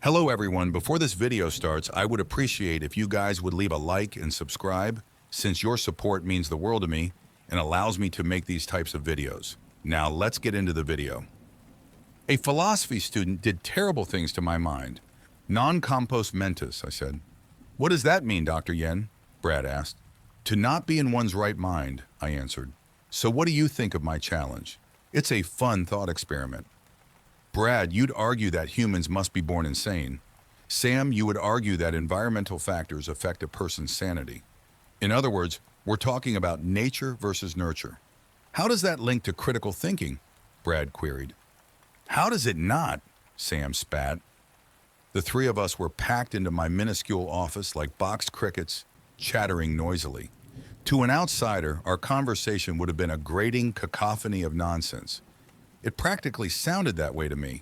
Hello everyone, before this video starts, I would appreciate if you guys would leave a like and subscribe, since your support means the world to me and allows me to make these types of videos. Now let's get into the video. A philosophy student did terrible things to my mind. Non compos mentis, I said. What does that mean, Dr. Yen? Brad asked. To not be in one's right mind, I answered. So what do you think of my challenge? It's a fun thought experiment. Brad, you'd argue that humans must be born insane. Sam, you would argue that environmental factors affect a person's sanity. In other words, we're talking about nature versus nurture. How does that link to critical thinking? Brad queried. How does it not? Sam spat. The three of us were packed into my minuscule office like boxed crickets, chattering noisily. To an outsider, our conversation would have been a grating cacophony of nonsense. It practically sounded that way to me.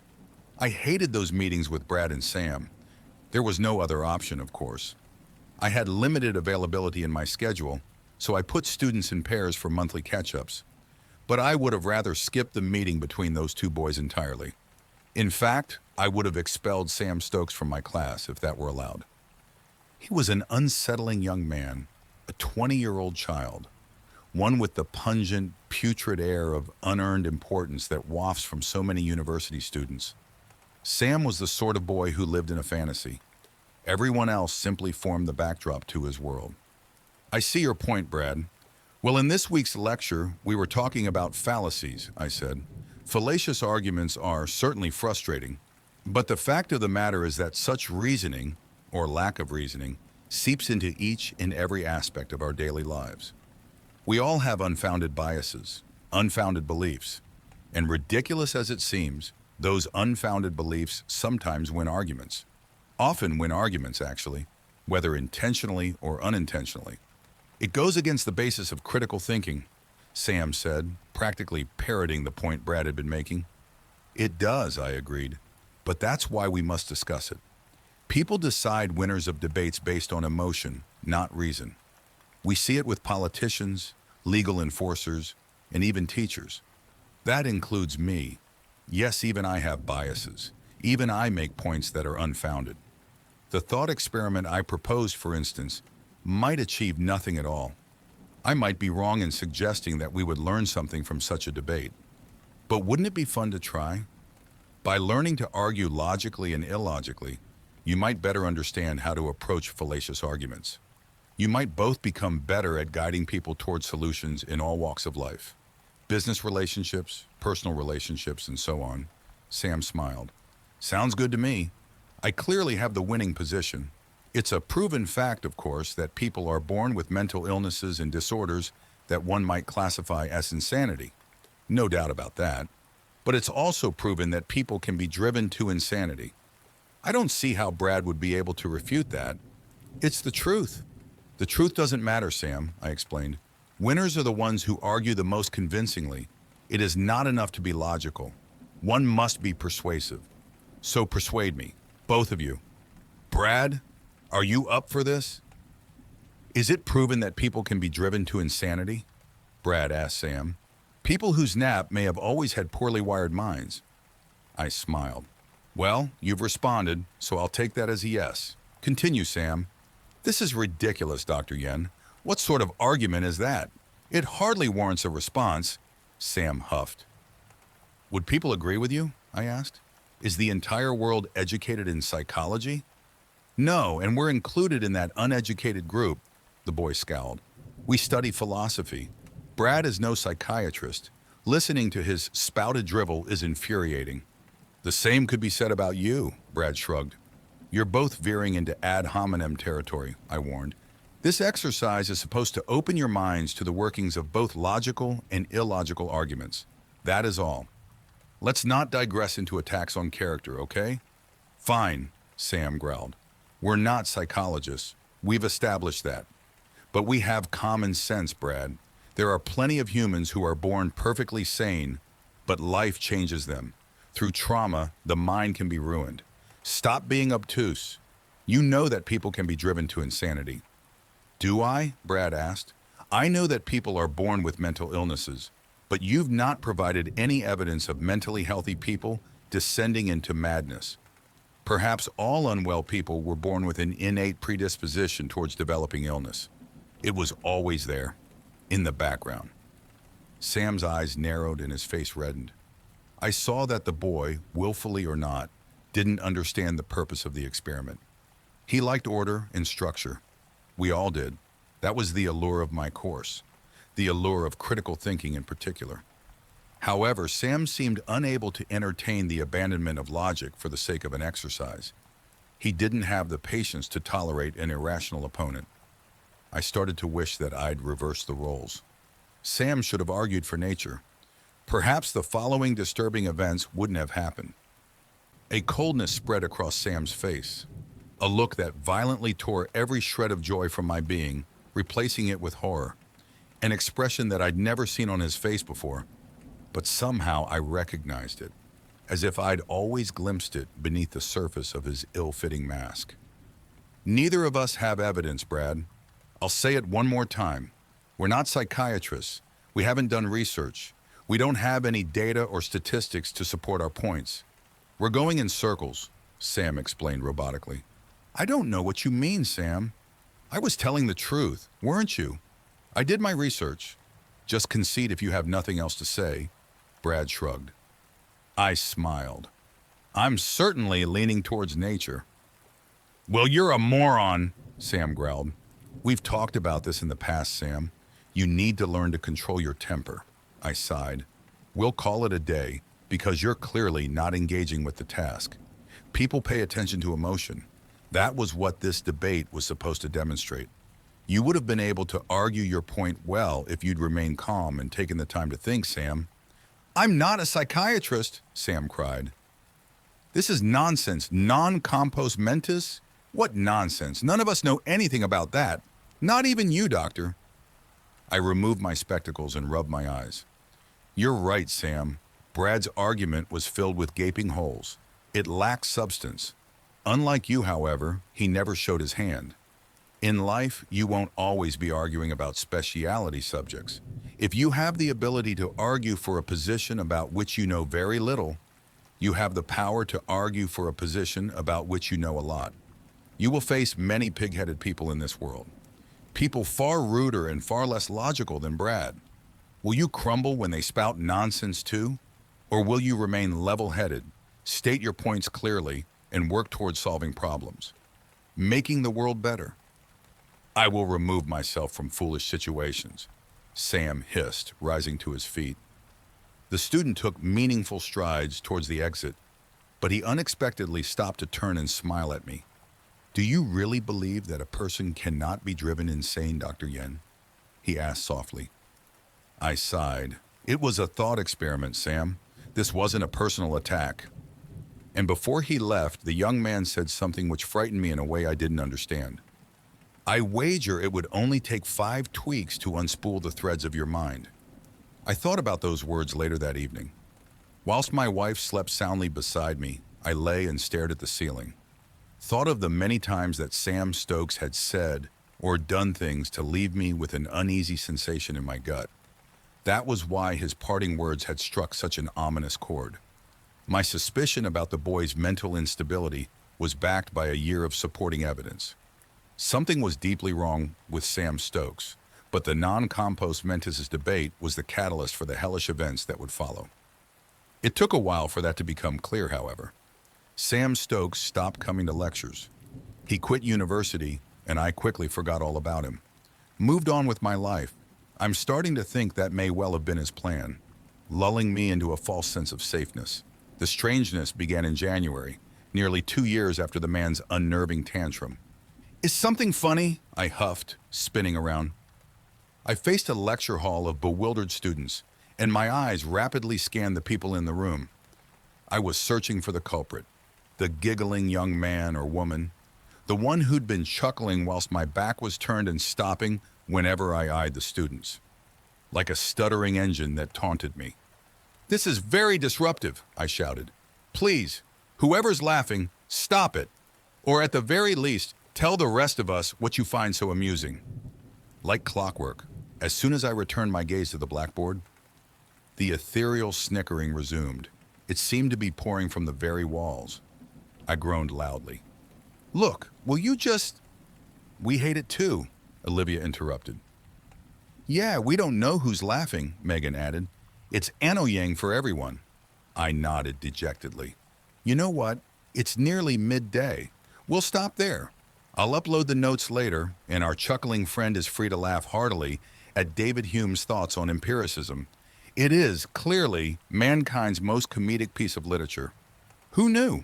I hated those meetings with Brad and Sam. There was no other option, of course. I had limited availability in my schedule, so I put students in pairs for monthly catch-ups. But I would have rather skipped the meeting between those two boys entirely. In fact, I would have expelled Sam Stokes from my class if that were allowed. He was an unsettling young man, a 20-year-old child. One with the pungent, putrid air of unearned importance that wafts from so many university students. Sam was the sort of boy who lived in a fantasy. Everyone else simply formed the backdrop to his world. I see your point, Brad. Well, in this week's lecture, we were talking about fallacies, I said. Fallacious arguments are certainly frustrating, but the fact of the matter is that such reasoning, or lack of reasoning, seeps into each and every aspect of our daily lives. We all have unfounded biases, unfounded beliefs, and ridiculous as it seems, those unfounded beliefs sometimes win arguments. Often win arguments, actually, whether intentionally or unintentionally. It goes against the basis of critical thinking, Sam said, practically parroting the point Brad had been making. It does, I agreed, but that's why we must discuss it. People decide winners of debates based on emotion, not reason. We see it with politicians, legal enforcers, and even teachers. That includes me. Yes, even I have biases. Even I make points that are unfounded. The thought experiment I proposed, for instance, might achieve nothing at all. I might be wrong in suggesting that we would learn something from such a debate. But wouldn't it be fun to try? By learning to argue logically and illogically, you might better understand how to approach fallacious arguments. You might both become better at guiding people towards solutions in all walks of life. Business relationships, personal relationships, and so on. Sam smiled. Sounds good to me. I clearly have the winning position. It's a proven fact, of course, that people are born with mental illnesses and disorders that one might classify as insanity. No doubt about that. But it's also proven that people can be driven to insanity. I don't see how Brad would be able to refute that. It's the truth. The truth doesn't matter, Sam, I explained. Winners are the ones who argue the most convincingly. It is not enough to be logical. One must be persuasive. So persuade me, both of you. Brad, are you up for this? Is it proven that people can be driven to insanity? Brad asked Sam. People whose nap may have always had poorly wired minds. I smiled. Well, you've responded, so I'll take that as a yes. Continue, Sam. This is ridiculous, Dr. Yen. What sort of argument is that? It hardly warrants a response, Sam huffed. Would people agree with you? I asked. Is the entire world educated in psychology? No, and we're included in that uneducated group, the boy scowled. We study philosophy. Brad is no psychiatrist. Listening to his spouted drivel is infuriating. The same could be said about you, Brad shrugged. You're both veering into ad hominem territory, I warned. This exercise is supposed to open your minds to the workings of both logical and illogical arguments. That is all. Let's not digress into attacks on character, okay? Fine, Sam growled. We're not psychologists. We've established that. But we have common sense, Brad. There are plenty of humans who are born perfectly sane, but life changes them. Through trauma, the mind can be ruined. Stop being obtuse. You know that people can be driven to insanity. Do I? Brad asked. I know that people are born with mental illnesses, but you've not provided any evidence of mentally healthy people descending into madness. Perhaps all unwell people were born with an innate predisposition towards developing illness. It was always there, in the background. Sam's eyes narrowed and his face reddened. I saw that the boy, willfully or not, didn't understand the purpose of the experiment. He liked order and structure. We all did. That was the allure of my course, the allure of critical thinking in particular. However, Sam seemed unable to entertain the abandonment of logic for the sake of an exercise. He didn't have the patience to tolerate an irrational opponent. I started to wish that I'd reversed the roles. Sam should have argued for nature. Perhaps the following disturbing events wouldn't have happened. A coldness spread across Sam's face, a look that violently tore every shred of joy from my being, replacing it with horror, an expression that I'd never seen on his face before, but somehow I recognized it, as if I'd always glimpsed it beneath the surface of his ill-fitting mask. Neither of us have evidence, Brad. I'll say it one more time. We're not psychiatrists. We haven't done research. We don't have any data or statistics to support our points. We're going in circles, Sam explained robotically. I don't know what you mean, Sam. I was telling the truth, weren't you? I did my research. Just concede if you have nothing else to say. Brad shrugged. I smiled. I'm certainly leaning towards nature. Well, you're a moron, Sam growled. We've talked about this in the past, Sam. You need to learn to control your temper. I sighed. We'll call it a day, because you're clearly not engaging with the task. People pay attention to emotion. That was what this debate was supposed to demonstrate. You would have been able to argue your point well if you'd remained calm and taken the time to think, Sam. I'm not a psychiatrist, Sam cried. This is nonsense. Non-compos mentis? What nonsense? None of us know anything about that. Not even you, doctor. I removed my spectacles and rubbed my eyes. You're right, Sam. Brad's argument was filled with gaping holes. It lacked substance. Unlike you, however, he never showed his hand. In life, you won't always be arguing about specialty subjects. If you have the ability to argue for a position about which you know very little, you have the power to argue for a position about which you know a lot. You will face many pig-headed people in this world. People far ruder and far less logical than Brad. Will you crumble when they spout nonsense too? Or will you remain level-headed, state your points clearly, and work towards solving problems, making the world better? I will remove myself from foolish situations, Sam hissed, rising to his feet. The student took meaningful strides towards the exit, but he unexpectedly stopped to turn and smile at me. Do you really believe that a person cannot be driven insane, Dr. Yen? He asked softly. I sighed. It was a thought experiment, Sam. This wasn't a personal attack. And before he left, the young man said something which frightened me in a way I didn't understand. I wager it would only take 5 tweaks to unspool the threads of your mind. I thought about those words later that evening. Whilst my wife slept soundly beside me, I lay and stared at the ceiling. Thought of the many times that Sam Stokes had said or done things to leave me with an uneasy sensation in my gut. That was why his parting words had struck such an ominous chord. My suspicion about the boy's mental instability was backed by a year of supporting evidence. Something was deeply wrong with Sam Stokes, but the non-compos mentis debate was the catalyst for the hellish events that would follow. It took a while for that to become clear, however. Sam Stokes stopped coming to lectures. He quit university, and I quickly forgot all about him. Moved on with my life. I'm starting to think that may well have been his plan, lulling me into a false sense of safeness. The strangeness began in January, nearly 2 years after the man's unnerving tantrum. Is something funny? I huffed, spinning around. I faced a lecture hall of bewildered students, and my eyes rapidly scanned the people in the room. I was searching for the culprit, the giggling young man or woman, the one who'd been chuckling whilst my back was turned and stopping whenever I eyed the students, like a stuttering engine that taunted me. This is very disruptive, I shouted. Please, whoever's laughing, stop it. Or at the very least, tell the rest of us what you find so amusing. Like clockwork, as soon as I returned my gaze to the blackboard, the ethereal snickering resumed. It seemed to be pouring from the very walls. I groaned loudly. Look, will you just... We hate it too, Olivia interrupted. Yeah, we don't know who's laughing, Megan added. It's Anoyang for everyone. I nodded dejectedly. You know what? It's nearly midday. We'll stop there. I'll upload the notes later, and our chuckling friend is free to laugh heartily at David Hume's thoughts on empiricism. It is, clearly, mankind's most comedic piece of literature. Who knew?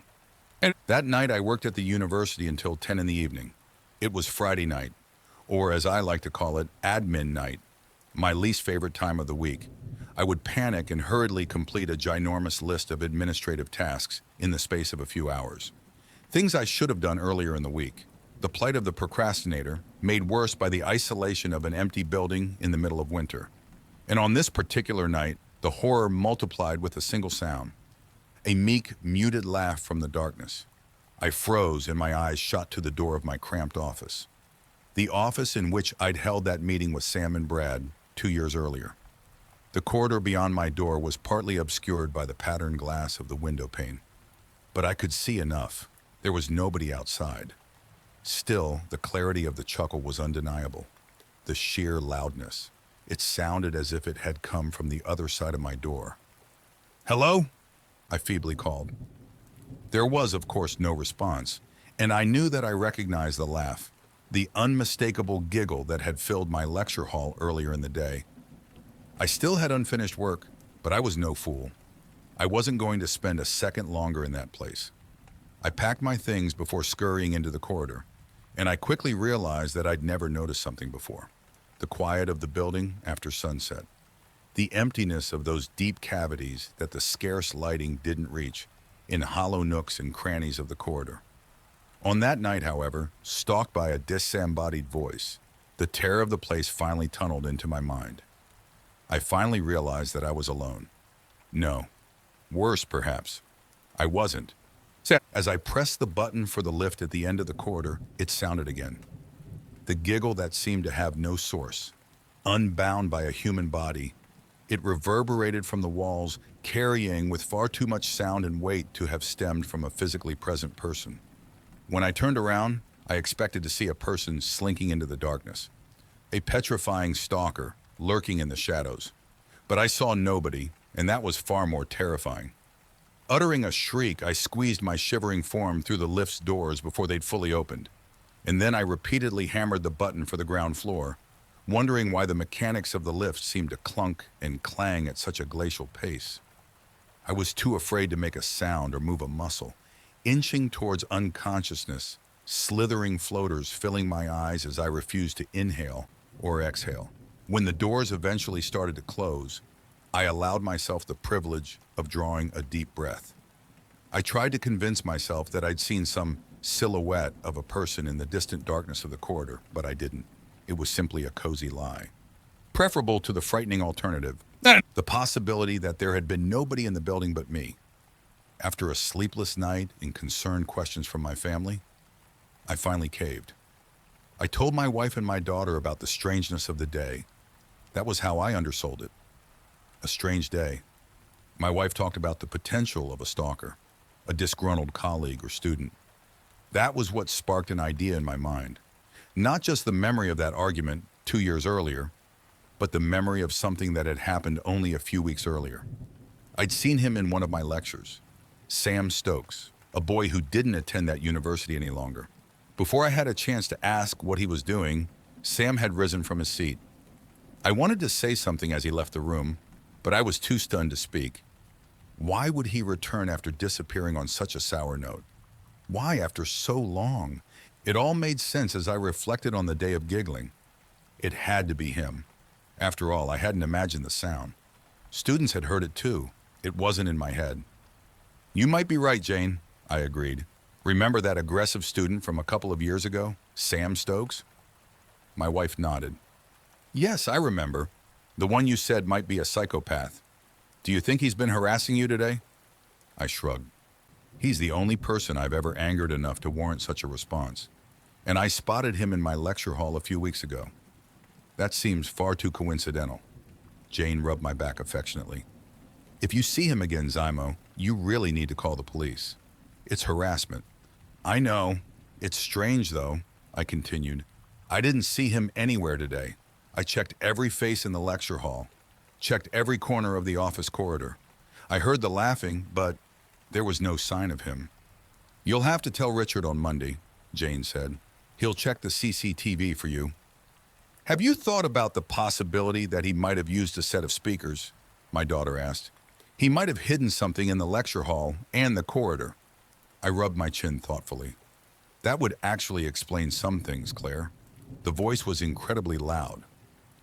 And that night I worked at the university until 10 in the evening. It was Friday night, or as I like to call it, admin night, my least favorite time of the week. I would panic and hurriedly complete a ginormous list of administrative tasks in the space of a few hours. Things I should have done earlier in the week. The plight of the procrastinator, made worse by the isolation of an empty building in the middle of winter. And on this particular night, the horror multiplied with a single sound. A meek, muted laugh from the darkness. I froze and my eyes shot to the door of my cramped office. The office in which I'd held that meeting with Sam and Brad 2 years earlier. The corridor beyond my door was partly obscured by the patterned glass of the window pane. But I could see enough. There was nobody outside. Still, the clarity of the chuckle was undeniable. The sheer loudness. It sounded as if it had come from the other side of my door. Hello? I feebly called. There was, of course, no response, and I knew that I recognized the laugh, the unmistakable giggle that had filled my lecture hall earlier in the day. I still had unfinished work, but I was no fool. I wasn't going to spend a second longer in that place. I packed my things before scurrying into the corridor, and I quickly realized that I'd never noticed something before. The quiet of the building after sunset. The emptiness of those deep cavities that the scarce lighting didn't reach, in hollow nooks and crannies of the corridor. On that night, however, stalked by a disembodied voice, the terror of the place finally tunneled into my mind. I finally realized that I was alone. No, worse perhaps, I wasn't. As I pressed the button for the lift at the end of the corridor, it sounded again. The giggle that seemed to have no source, unbound by a human body. It reverberated from the walls, carrying with far too much sound and weight to have stemmed from a physically present person. When I turned around, I expected to see a person slinking into the darkness, a petrifying stalker lurking in the shadows. But I saw nobody, and that was far more terrifying. Uttering a shriek, I squeezed my shivering form through the lift's doors before they'd fully opened, and then I repeatedly hammered the button for the ground floor, wondering why the mechanics of the lift seemed to clunk and clang at such a glacial pace. I was too afraid to make a sound or move a muscle, inching towards unconsciousness, slithering floaters filling my eyes as I refused to inhale or exhale. When the doors eventually started to close, I allowed myself the privilege of drawing a deep breath. I tried to convince myself that I'd seen some silhouette of a person in the distant darkness of the corridor, but I didn't. It was simply a cozy lie. Preferable to the frightening alternative, the possibility that there had been nobody in the building but me. After a sleepless night and concerned questions from my family, I finally caved. I told my wife and my daughter about the strangeness of the day. That was how I undersold it. A strange day. My wife talked about the potential of a stalker, a disgruntled colleague or student. That was what sparked an idea in my mind. Not just the memory of that argument 2 years earlier, but the memory of something that had happened only a few weeks earlier. I'd seen him in one of my lectures. Sam Stokes, a boy who didn't attend that university any longer. Before I had a chance to ask what he was doing, Sam had risen from his seat. I wanted to say something as he left the room, but I was too stunned to speak. Why would he return after disappearing on such a sour note? Why after so long? It all made sense as I reflected on the day of giggling. It had to be him. After all, I hadn't imagined the sound. Students had heard it too. It wasn't in my head. You might be right, Jane, I agreed. Remember that aggressive student from a couple of years ago, Sam Stokes? My wife nodded. Yes, I remember. The one you said might be a psychopath. Do you think he's been harassing you today? I shrugged. He's the only person I've ever angered enough to warrant such a response. And I spotted him in my lecture hall a few weeks ago. That seems far too coincidental. Jane rubbed my back affectionately. If you see him again, Zymo, you really need to call the police. It's harassment, I know. It's strange, though, I continued. I didn't see him anywhere today. I checked every face in the lecture hall, checked every corner of the office corridor. I heard the laughing, but there was no sign of him. You'll have to tell Richard on Monday, Jane said. He'll check the CCTV for you. Have you thought about the possibility that he might have used a set of speakers? My daughter asked. He might have hidden something in the lecture hall and the corridor. I rubbed my chin thoughtfully. That would actually explain some things, Claire. The voice was incredibly loud,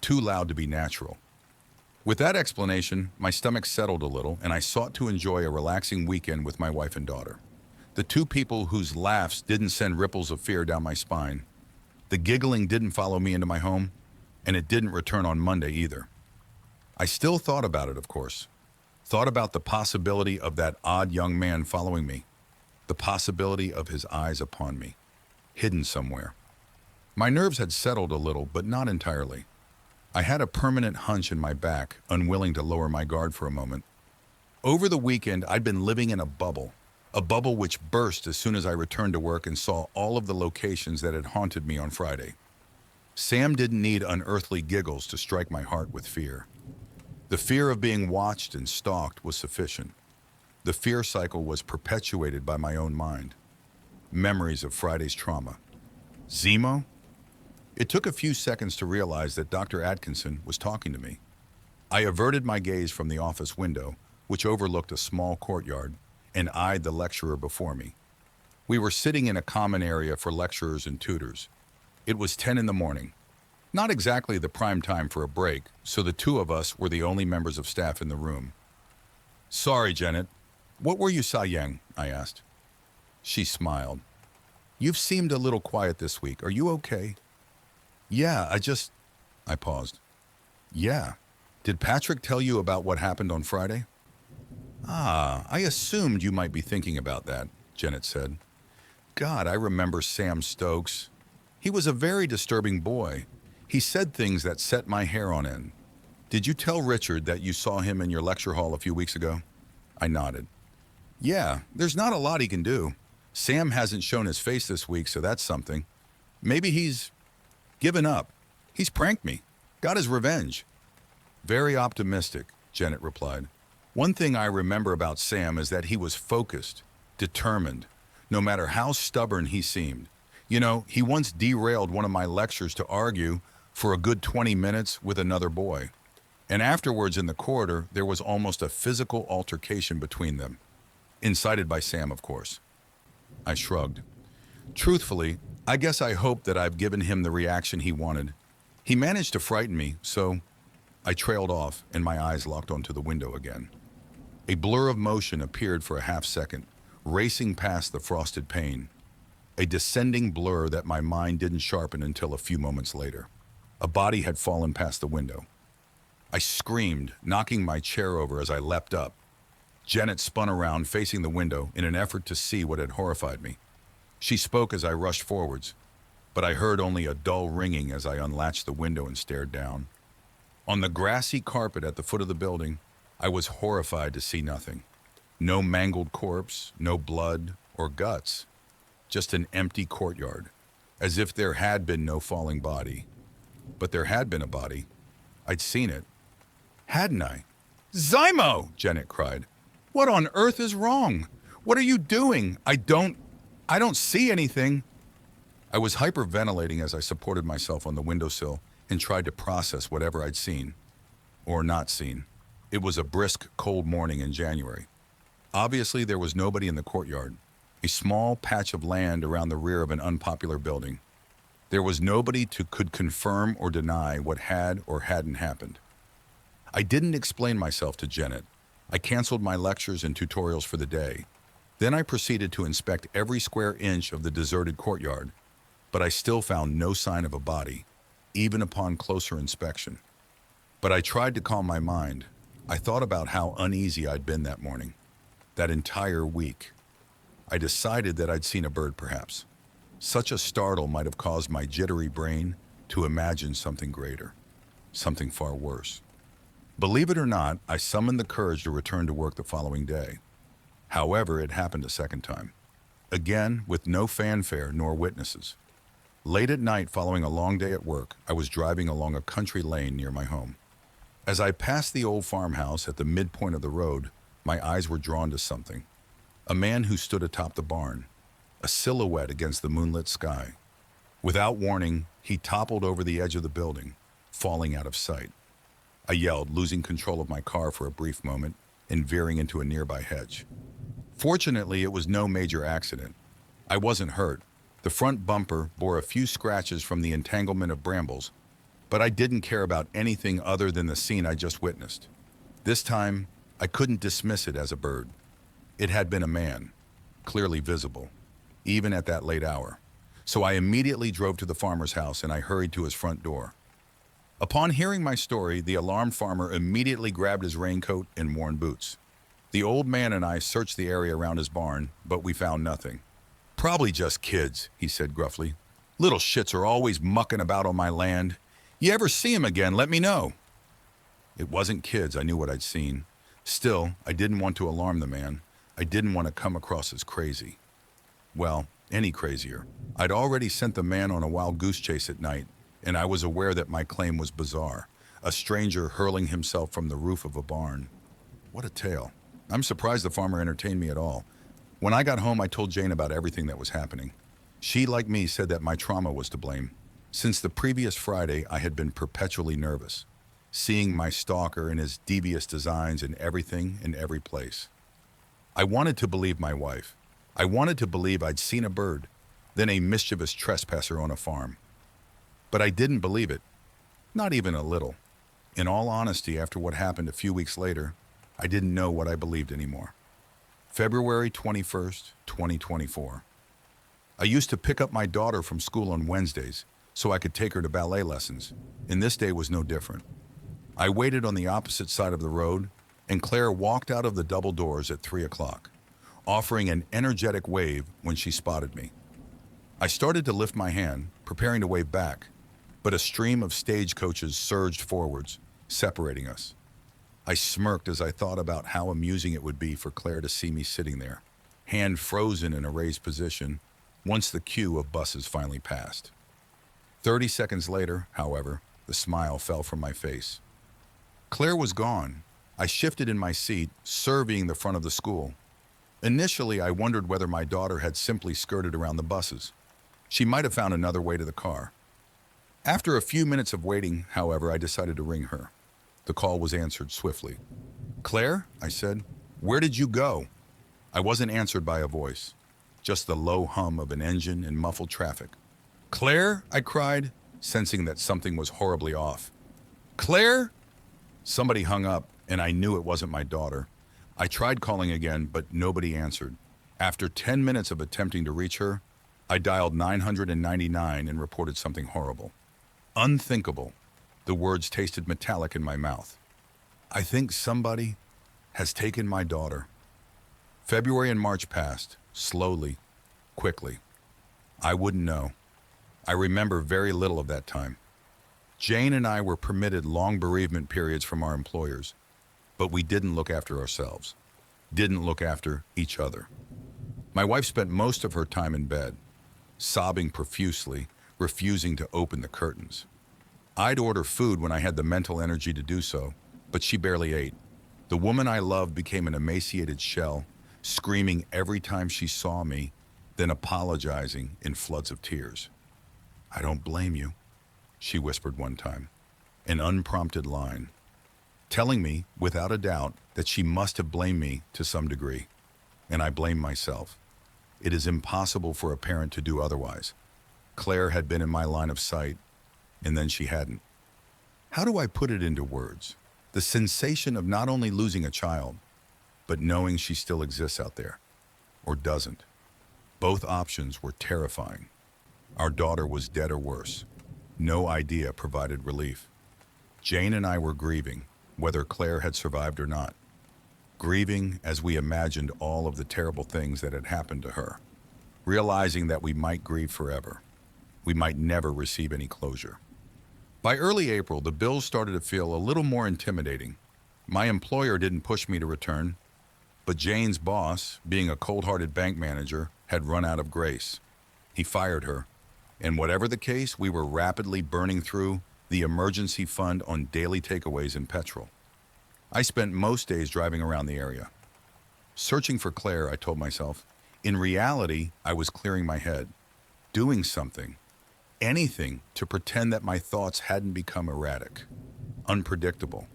too loud to be natural. With that explanation, my stomach settled a little and I sought to enjoy a relaxing weekend with my wife and daughter. The two people whose laughs didn't send ripples of fear down my spine. The giggling didn't follow me into my home, and it didn't return on Monday either. I still thought about it, of course. Thought about the possibility of that odd young man following me. The possibility of his eyes upon me, hidden somewhere. My nerves had settled a little, but not entirely. I had a permanent hunch in my back, unwilling to lower my guard for a moment. Over the weekend, I'd been living in a bubble which burst as soon as I returned to work and saw all of the locations that had haunted me on Friday. Sam didn't need unearthly giggles to strike my heart with fear. The fear of being watched and stalked was sufficient. The fear cycle was perpetuated by my own mind. Memories of Friday's trauma. Zemo? It took a few seconds to realize that Dr. Atkinson was talking to me. I averted my gaze from the office window, which overlooked a small courtyard, and eyed the lecturer before me. We were sitting in a common area for lecturers and tutors. It was 10 in the morning. Not exactly the prime time for a break, so the two of us were the only members of staff in the room. Sorry, Janet. What were you saying? I asked. She smiled. You've seemed a little quiet this week. Are you okay? Yeah, I paused. Yeah. Did Patrick tell you about what happened on Friday? Ah, I assumed you might be thinking about that, Janet said. God, I remember Sam Stokes. He was a very disturbing boy. He said things that set my hair on end. Did you tell Richard that you saw him in your lecture hall a few weeks ago? I nodded. Yeah, there's not a lot he can do. Sam hasn't shown his face this week, so that's something. Maybe he's given up. He's pranked me. Got his revenge. Very optimistic, Janet replied. One thing I remember about Sam is that he was focused, determined, no matter how stubborn he seemed. You know, he once derailed one of my lectures to argue for a good 20 minutes with another boy. And afterwards in the corridor, there was almost a physical altercation between them. Incited by Sam, of course. I shrugged. Truthfully, I guess I hope that I've given him the reaction he wanted. He managed to frighten me, so I trailed off and my eyes locked onto the window again. A blur of motion appeared for a half second, racing past the frosted pane. A descending blur that my mind didn't sharpen until a few moments later. A body had fallen past the window. I screamed, knocking my chair over as I leapt up. Janet spun around, facing the window in an effort to see what had horrified me. She spoke as I rushed forwards, but I heard only a dull ringing as I unlatched the window and stared down. On the grassy carpet at the foot of the building, I was horrified to see nothing. No mangled corpse, no blood or guts. Just an empty courtyard, as if there had been no falling body. But there had been a body. I'd seen it. Hadn't I? Zymo! Janet cried. What on earth is wrong? What are you doing? I don't see anything. I was hyperventilating as I supported myself on the windowsill and tried to process whatever I'd seen. Or not seen. It was a brisk, cold morning in January. Obviously, there was nobody in the courtyard. A small patch of land around the rear of an unpopular building. There was nobody who could confirm or deny what had or hadn't happened. I didn't explain myself to Janet. I canceled my lectures and tutorials for the day. Then I proceeded to inspect every square inch of the deserted courtyard, but I still found no sign of a body, even upon closer inspection. But I tried to calm my mind. I thought about how uneasy I'd been that morning, that entire week. I decided that I'd seen a bird, perhaps. Such a startle might have caused my jittery brain to imagine something greater, something far worse. Believe it or not, I summoned the courage to return to work the following day. However, it happened a second time. again with no fanfare nor witnesses. Late at night, following a long day at work, I was driving along a country lane near my home. As I passed the old farmhouse at the midpoint of the road, my eyes were drawn to something. A man who stood atop the barn, a silhouette against the moonlit sky. Without warning, he toppled over the edge of the building, falling out of sight. I yelled, losing control of my car for a brief moment and veering into a nearby hedge. Fortunately, it was no major accident. I wasn't hurt. The front bumper bore a few scratches from the entanglement of brambles, but I didn't care about anything other than the scene I just witnessed. This time, I couldn't dismiss it as a bird. It had been a man, clearly visible, even at that late hour. So I immediately drove to the farmer's house and I hurried to his front door. Upon hearing my story, the alarmed farmer immediately grabbed his raincoat and worn boots. The old man and I searched the area around his barn, but we found nothing. "Probably just kids," he said gruffly. "Little shits are always mucking about on my land. You ever see 'em again, let me know." It wasn't kids, I knew what I'd seen. Still, I didn't want to alarm the man. I didn't want to come across as crazy. Well, any crazier. I'd already sent the man on a wild goose chase at night, and I was aware that my claim was bizarre. A stranger hurling himself from the roof of a barn. What a tale. I'm surprised the farmer entertained me at all. When I got home, I told Jane about everything that was happening. She, like me, said that my trauma was to blame. Since the previous Friday, I had been perpetually nervous, seeing my stalker and his devious designs in everything and every place. I wanted to believe my wife. I wanted to believe I'd seen a bird, then a mischievous trespasser on a farm. But I didn't believe it, not even a little. In all honesty, after what happened a few weeks later, I didn't know what I believed anymore. February 21st, 2024. I used to pick up my daughter from school on Wednesdays so I could take her to ballet lessons, and this day was no different. I waited on the opposite side of the road, and Claire walked out of the double doors at 3 o'clock, offering an energetic wave when she spotted me. I started to lift my hand, preparing to wave back, but a stream of stagecoaches surged forwards, separating us. I smirked as I thought about how amusing it would be for Claire to see me sitting there, hand frozen in a raised position, once the queue of buses finally passed. 30 seconds later, however, the smile fell from my face. Claire was gone. I shifted in my seat, surveying the front of the school. Initially, I wondered whether my daughter had simply skirted around the buses. She might have found another way to the car. After a few minutes of waiting, however, I decided to ring her. The call was answered swiftly. "Claire," I said, "where did you go?" I wasn't answered by a voice, just the low hum of an engine and muffled traffic. "Claire," I cried, sensing that something was horribly off. "Claire?" Somebody hung up, and I knew it wasn't my daughter. I tried calling again, but nobody answered. After 10 minutes of attempting to reach her, I dialed 999 and reported something horrible. Unthinkable. The words tasted metallic in my mouth. "I think somebody has taken my daughter." February and March passed, slowly, quickly. I wouldn't know. I remember very little of that time. Jane and I were permitted long bereavement periods from our employers, but we didn't look after ourselves, didn't look after each other. My wife spent most of her time in bed, sobbing profusely, refusing to open the curtains. I'd order food when I had the mental energy to do so, but she barely ate. The woman I loved became an emaciated shell, screaming every time she saw me, then apologizing in floods of tears. "I don't blame you," she whispered one time, an unprompted line, telling me, without a doubt, that she must have blamed me to some degree. And I blamed myself. It is impossible for a parent to do otherwise. Claire had been in my line of sight, and then she hadn't. How do I put it into words? The sensation of not only losing a child, but knowing she still exists out there, or doesn't. Both options were terrifying. Our daughter was dead or worse. No idea provided relief. Jane and I were grieving, whether Claire had survived or not. Grieving as we imagined all of the terrible things that had happened to her, realizing that we might grieve forever. We might never receive any closure. By early April, the bills started to feel a little more intimidating. My employer didn't push me to return, but Jane's boss, being a cold-hearted bank manager, had run out of grace. He fired her, and whatever the case, we were rapidly burning through the emergency fund on daily takeaways and petrol. I spent most days driving around the area. Searching for Claire, I told myself. In reality, I was clearing my head, doing something, anything to pretend that my thoughts hadn't become erratic, unpredictable.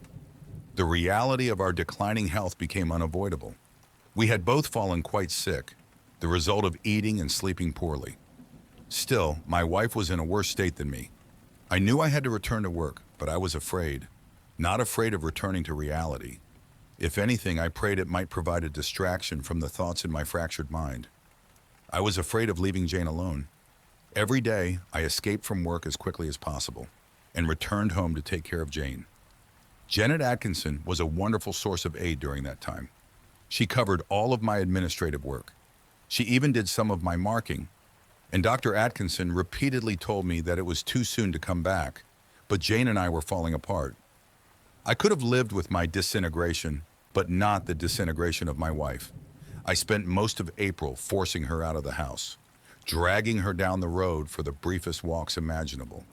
The reality of our declining health became unavoidable. We had both fallen quite sick, the result of eating and sleeping poorly. Still, my wife was in a worse state than me. I knew I had to return to work, but I was afraid. Not afraid of returning to reality. If anything, I prayed it might provide a distraction from the thoughts in my fractured mind. I was afraid of leaving Jane alone. Every day, I escaped from work as quickly as possible and returned home to take care of Jane. Janet Atkinson was a wonderful source of aid during that time. She covered all of my administrative work. She even did some of my marking. And Dr. Atkinson repeatedly told me that it was too soon to come back, but Jane and I were falling apart. I could have lived with my disintegration, but not the disintegration of my wife. I spent most of April forcing her out of the house, dragging her down the road for the briefest walks imaginable.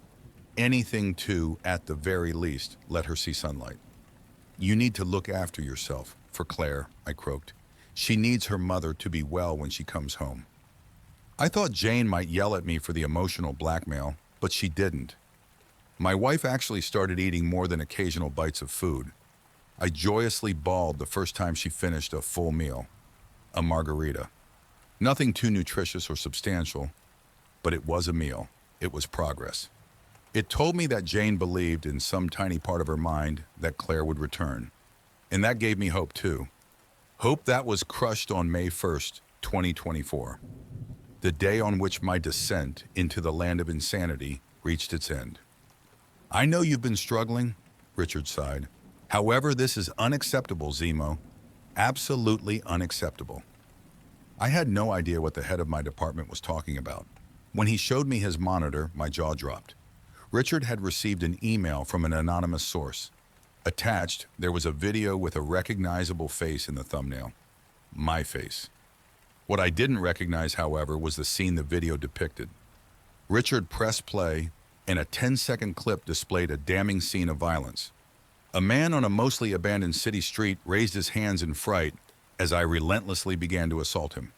Anything to, at the very least, let her see sunlight. You need to look after yourself, for Claire, I croaked. She needs her mother to be well when she comes home. I thought Jane might yell at me for the emotional blackmail, but she didn't. My wife actually started eating more than occasional bites of food. I joyously bawled the first time she finished a full meal, a margarita. Nothing too nutritious or substantial, but it was a meal. It was progress. It told me that Jane believed in some tiny part of her mind that Claire would return. And that gave me hope too. Hope that was crushed on May 1st, 2024. The day on which my descent into the land of insanity reached its end. I know you've been struggling, Richard sighed. However, this is unacceptable, Zemo. Absolutely unacceptable. I had no idea what the head of my department was talking about. When he showed me his monitor, my jaw dropped. Richard had received an email from an anonymous source. Attached, there was a video with a recognizable face in the thumbnail. My face. What I didn't recognize, however, was the scene the video depicted. Richard pressed play, and a 10-second clip displayed a damning scene of violence. A man on a mostly abandoned city street raised his hands in fright as I relentlessly began to assault him.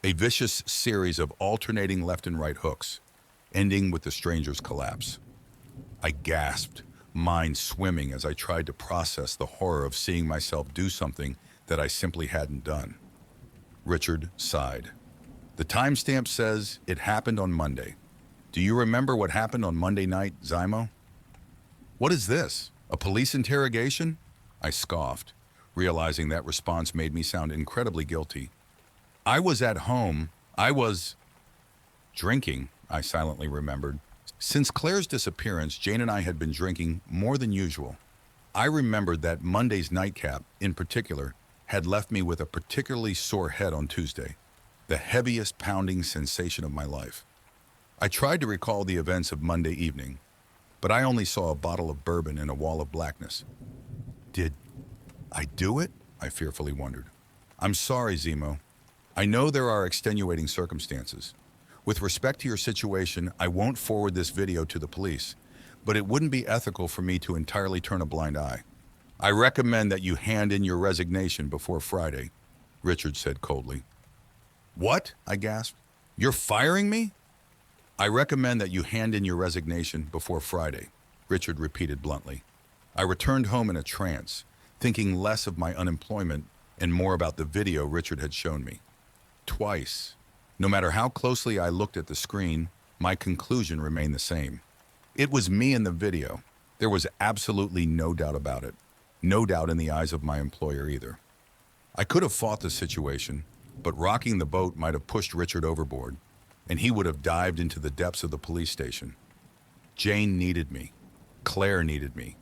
A vicious series of alternating left and right hooks, ending with the stranger's collapse. I gasped, mind swimming as I tried to process the horror of seeing myself do something that I simply hadn't done. Richard sighed. The timestamp says it happened on Monday. Do you remember what happened on Monday night, Zemo? What is this? A police interrogation? I scoffed, realizing that response made me sound incredibly guilty. I was at home. I was drinking, I silently remembered. Since Claire's disappearance, Jane and I had been drinking more than usual. I remembered that Monday's nightcap, in particular, had left me with a particularly sore head on Tuesday, the heaviest pounding sensation of my life. I tried to recall the events of Monday evening, but I only saw a bottle of bourbon and a wall of blackness. Did I do it? I fearfully wondered. I'm sorry, Zemo. I know there are extenuating circumstances. With respect to your situation, I won't forward this video to the police, but it wouldn't be ethical for me to entirely turn a blind eye. I recommend that you hand in your resignation before Friday, Richard said coldly. What? I gasped. You're firing me? I recommend that you hand in your resignation before Friday, Richard repeated bluntly. I returned home in a trance, thinking less of my unemployment and more about the video Richard had shown me. Twice. No matter how closely I looked at the screen, my conclusion remained the same. It was me in the video. There was absolutely no doubt about it. No doubt in the eyes of my employer either. I could have fought the situation, but rocking the boat might have pushed Richard overboard, and he would have dived into the depths of the police station. Jane needed me. Claire needed me.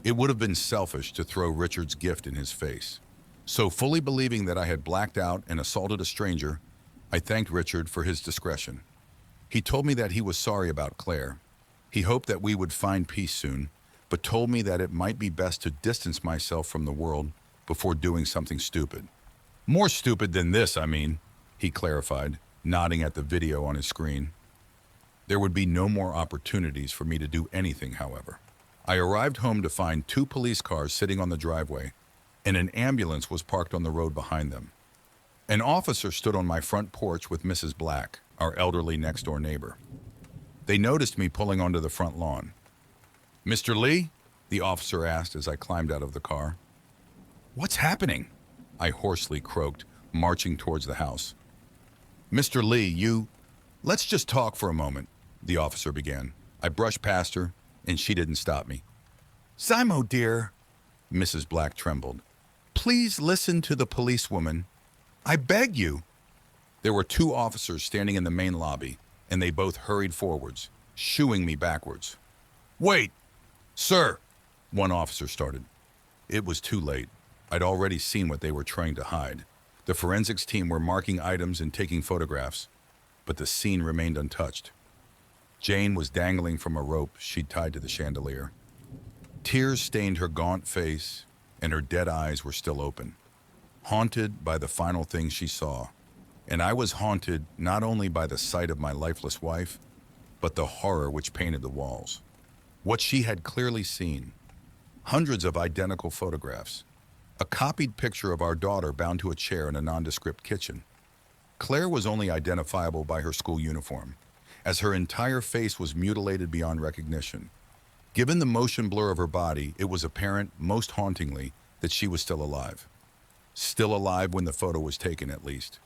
It would have been selfish to throw Richard's gift in his face. So fully believing that I had blacked out and assaulted a stranger, I thanked Richard for his discretion. He told me that he was sorry about Claire. He hoped that we would find peace soon, but told me that it might be best to distance myself from the world before doing something stupid. More stupid than this, I mean, he clarified. nodding at the video on his screen. There would be no more opportunities for me to do anything, however. I arrived home to find 2 police cars sitting on the driveway, and an ambulance was parked on the road behind them. An officer stood on my front porch with Mrs. Black, our elderly next-door neighbor. They noticed me pulling onto the front lawn. "Mr. Lee?" the officer asked as I climbed out of the car. "What's happening?" I hoarsely croaked, marching towards the house. "Mr. Lee, let's just talk for a moment," the officer began. I brushed past her, and she didn't stop me. "Zymo, dear," Mrs. Black trembled. "Please listen to the policewoman. I beg you." There were 2 officers standing in the main lobby, and they both hurried forwards, shooing me backwards. "Wait, sir," one officer started. It was too late. I'd already seen what they were trying to hide. The forensics team were marking items and taking photographs, but the scene remained untouched. Jane was dangling from a rope she'd tied to the chandelier. Tears stained her gaunt face, and her dead eyes were still open, haunted by the final thing she saw. And I was haunted not only by the sight of my lifeless wife, but the horror which painted the walls. What she had clearly seen: hundreds of identical photographs, a copied picture of our daughter bound to a chair in a nondescript kitchen. Claire was only identifiable by her school uniform, as her entire face was mutilated beyond recognition. Given the motion blur of her body, it was apparent, most hauntingly, that she was still alive. Still alive when the photo was taken, at least.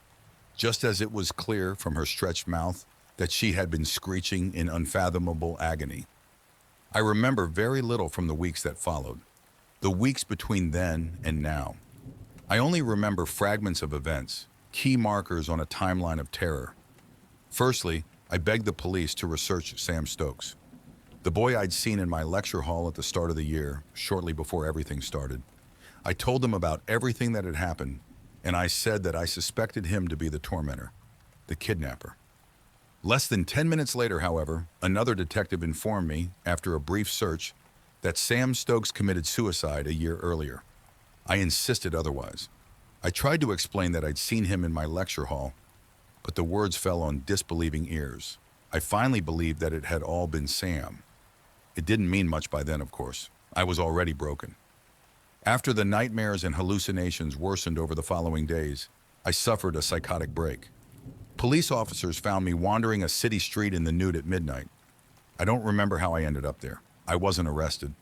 Just as it was clear from her stretched mouth that she had been screeching in unfathomable agony. I remember very little from the weeks that followed, the weeks between then and now. I only remember fragments of events, key markers on a timeline of terror. Firstly, I begged the police to research Sam Stokes, the boy I'd seen in my lecture hall at the start of the year, shortly before everything started. I told them about everything that had happened, and I said that I suspected him to be the tormentor, the kidnapper. Less than 10 minutes later, however, another detective informed me, after a brief search, that Sam Stokes committed suicide a year earlier. I insisted otherwise. I tried to explain that I'd seen him in my lecture hall, but the words fell on disbelieving ears. I finally believed that it had all been Sam. It didn't mean much by then, of course. I was already broken. After the nightmares and hallucinations worsened over the following days, I suffered a psychotic break. Police officers found me wandering a city street in the nude at midnight. I don't remember how I ended up there. I wasn't arrested.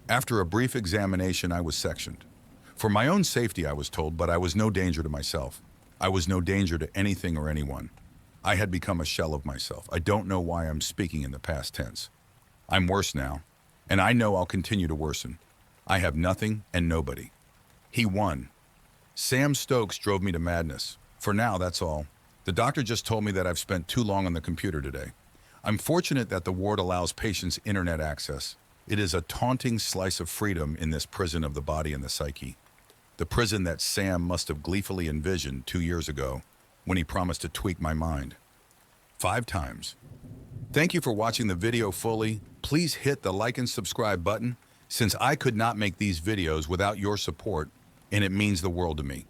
After a brief examination, I was sectioned. For my own safety, I was told, but I was no danger to myself. I was no danger to anything or anyone. I had become a shell of myself. I don't know why I'm speaking in the past tense. I'm worse now, and I know I'll continue to worsen. I have nothing and nobody. He won. Sam Stokes drove me to madness. For now, that's all. The doctor just told me that I've spent too long on the computer today. I'm fortunate that the ward allows patients internet access. It is a taunting slice of freedom in this prison of the body and the psyche. The prison that Sam must have gleefully envisioned 2 years ago when he promised to tweak my mind. 5 times. Thank you for watching the video fully. Please hit the like and subscribe button, since I could not make these videos without your support, and it means the world to me.